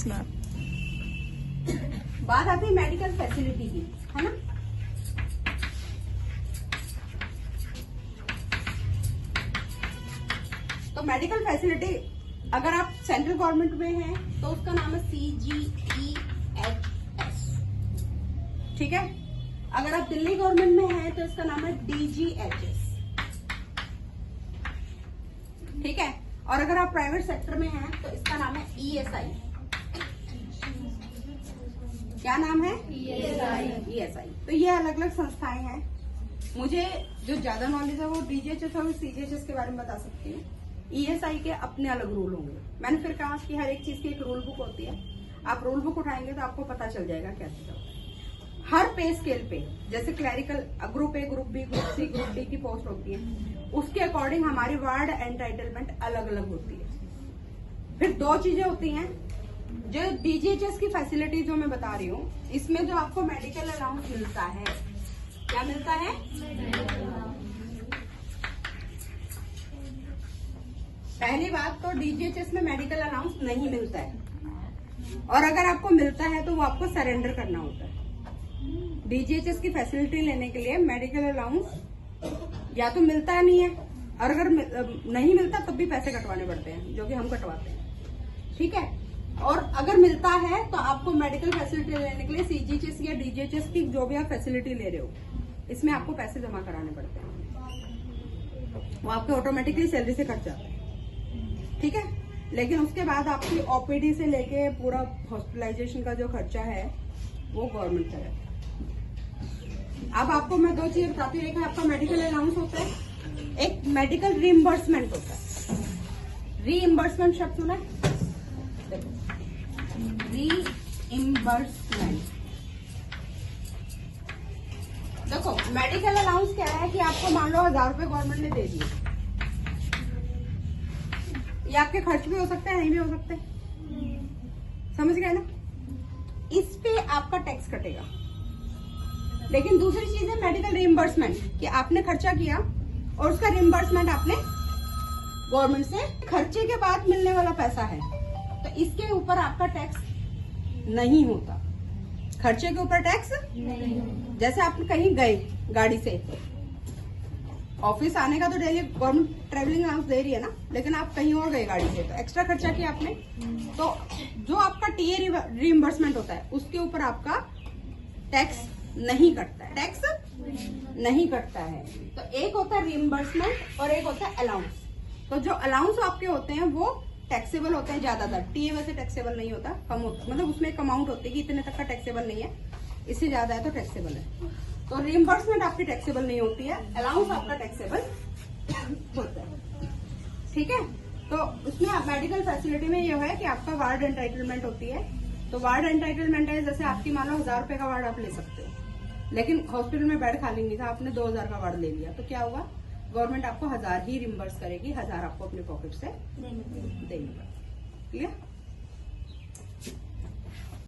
Yes ma'am. बात आती है मेडिकल फैसिलिटी की, है ना। तो मेडिकल फैसिलिटी अगर आप सेंट्रल गवर्नमेंट में हैं तो उसका नाम है CGEHS, ठीक है। अगर आप दिल्ली गवर्नमेंट में हैं तो इसका नाम है DGHS, ठीक है। और अगर आप प्राइवेट सेक्टर में हैं तो इसका नाम है ESI। क्या नाम है? ESI। तो ये अलग अलग संस्थाएं हैं। मुझे जो ज्यादा नॉलेज है वो DGHS और CGHS के बारे में बता सकती हूँ। ESI के अपने अलग रूल होंगे। मैंने फिर कहा कि हर एक चीज की एक रूल बुक होती है, आप रूल बुक उठाएंगे तो आपको पता चल जाएगा क्या चीज होता है। हर पे स्केल पे, जैसे clerical group A, group B, group C, group D की पोस्ट होती है, उसके अकॉर्डिंग हमारी वार्ड एंटाइटलमेंट अलग अलग होती है। फिर दो चीजें होती हैं, जो DGHS की फैसिलिटी जो मैं बता रही हूँ, इसमें जो आपको मेडिकल अलाउंस मिलता है, क्या मिलता है? पहली बात तो DGHS में मेडिकल अलाउंस नहीं मिलता है, और अगर आपको मिलता है तो वो आपको सरेंडर करना होता है। DGHS की फैसिलिटी लेने के लिए मेडिकल अलाउंस या तो मिलता नहीं है, और अगर नहीं मिलता तब भी पैसे कटवाने पड़ते हैं, जो कि हम कटवाते हैं, ठीक है। और अगर मिलता है तो आपको मेडिकल फैसिलिटी लेने के लिए CGHS या DGHS की जो भी आप फैसिलिटी ले रहे हो, इसमें आपको पैसे जमा कराने पड़ते हैं, वो आपके ऑटोमेटिकली सैलरी से कट जाते हैं, ठीक है। लेकिन उसके बाद आपकी OPD से लेके पूरा हॉस्पिटलाइजेशन का जो खर्चा है वो गवर्नमेंट का है। अब आपको मैं दो चीजें बताती हूँ। एक है आपका मेडिकल अलाउंस होता है, एक मेडिकल रीइंबर्समेंट होता है। रीइंबर्समेंट शब्द सुना है? देखो, रीइंबर्समेंट। देखो, मेडिकल अलाउंस क्या है कि आपको मान लो 1000 रुपए गवर्नमेंट ने दे दिए, ये आपके खर्च भी हो सकते हैं, नहीं भी हो सकते, समझ गए ना। इस पे आपका टैक्स कटेगा। लेकिन दूसरी चीज है मेडिकल रीइंबर्समेंट, कि आपने खर्चा किया और उसका रीइंबर्समेंट आपने गवर्नमेंट से, खर्चे के बाद मिलने वाला पैसा है, तो इसके ऊपर आपका टैक्स नहीं होता। खर्चे के ऊपर टैक्स नहीं होता। जैसे आप कहीं गए गाड़ी से, ऑफिस आने का तो डेली गवर्नमेंट ट्रेवलिंग अलाउंस दे रही है ना, लेकिन आप कहीं और गए गाड़ी से तो एक्स्ट्रा खर्चा किया आपने, तो जो आपका TA रीइंबर्समेंट होता है उसके ऊपर आपका टैक्स नहीं कटता है, टैक्स नहीं कटता है। तो एक होता है रीइंबर्समेंट और एक होता है अलाउंस। तो जो अलाउंस आपके होते हैं वो टैक्सेबल होते हैं ज्यादातर। TA वैसे टैक्सेबल नहीं होता, कम होता, मतलब उसमें एक अमाउंट होती है कि इतने तक का टैक्सेबल नहीं है, इससे ज्यादा है तो टैक्सेबल है। तो रीइंबर्समेंट आपकी टैक्सेबल नहीं होती है, अलाउंस आपका टैक्सेबल होता है, ठीक है। तो उसमें आप मेडिकल फैसिलिटी में ये है कि आपका वार्ड एंटाइटलमेंट होती है। तो वार्ड एंटाइटलमेंट है, जैसे आपकी मान लो 1000 रुपए का वार्ड आप ले सकते हो, लेकिन हॉस्पिटल में बेड खाली नहीं था, आपने 2000 का वार्ड ले लिया, तो क्या होगा, गवर्नमेंट आपको 1000 ही रिम्बर्स करेगी, 1000 आपको अपने पॉकेट से देनी पड़ेगी। क्लियर?